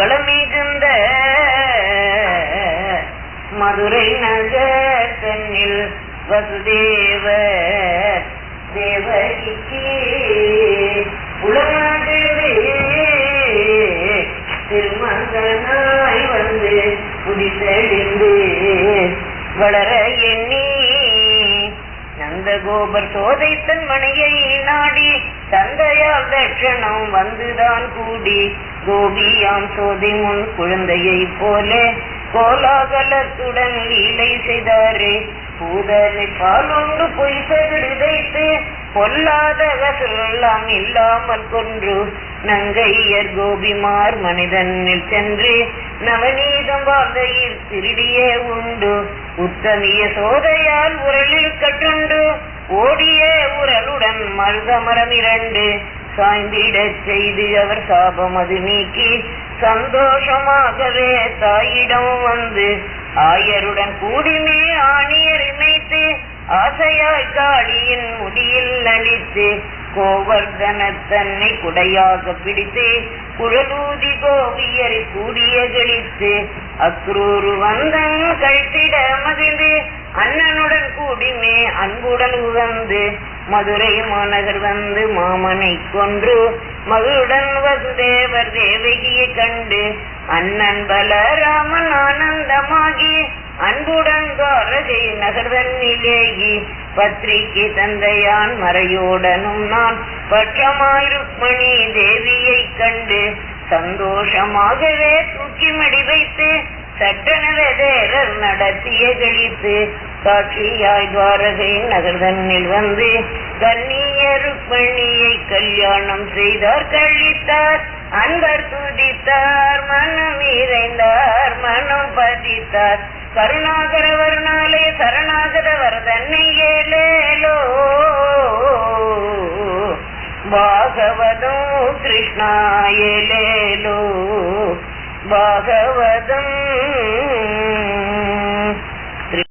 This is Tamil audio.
வளமிகுந்த மதுரை நகர் தன்னில் வசுதேவ தேவகிக்கு உலகே திருமகனாய் வந்து புதித்தெழுந்து வளர எண்ணி நந்தகோபர் சோதை தன் மனையை நாடி தந்தையால் தட்சணம் வந்துதான் கூடி கோபியாம் சோதை முன் குழந்தையை போல கோலாகலத்துடன் லீலை செய்தாரே. பூதனை பாலுண்டு பொய் செவிதைத்து பொல்லாத வசலாம் இல்லாமல் கொன்று நங்கையர் கோபிமார் மனிதனில் சென்று நவநீதம் வாழ்ந்தையில் திருடியே உண்டு உத்தமிய சோதையால் உரலில் கட்டுண்டு ஓடிய உரலுடன் மருதமரம் 2 சாய்ந்திடச் செய்து அவர் சாபம் அது நீக்கி சந்தோஷமாகவே தாயிடம் வந்து ஆயருடன் கூடிமே ஆணியர் இமைத்து ஆசையாய் காளியின் முடியில் அளித்து கோவர்தன தன்னை குடையாக பிடித்து குழலூதி கோவியரை கூடிய கழித்து அக்ரூரு வந்தன் கழித்திட மகிழ்ந்து அண்ணனுடன் கூடிமே அன்புடன் உகந்து மதுரை மாநகர் வந்து மாமனை கொன்று மகளுடன் வசுதேவர் தேவகியை கண்டு அண்ணன் பலராமன் ஆனந்தமாகி அன்புடன் துவாரகை நகர்தன்னிலேகி பத்திரிகை தந்தையான் மறையோடனும் நான் பற்றமாய் ருக்மணி தேவியை கண்டு சந்தோஷமாகவே தூக்கி மடி வைத்து சட்டனவே தேரர் நடத்திய கழித்து சாட்சியாய் துவாரகை நகர்தன்னில் வந்து கண்ணிய ருக்மணியை கல்யாணம் செய்தார் கழித்தார் அன்பர் துதித்தார் மனம் இறைந்தார் மனம் பதித்தார் கருணாகரவர் நாளே சரணாகதவர் தன்னை ஏலேலோ பாகவதம் கிருஷ்ணா ஏலேலோ பாகவதம்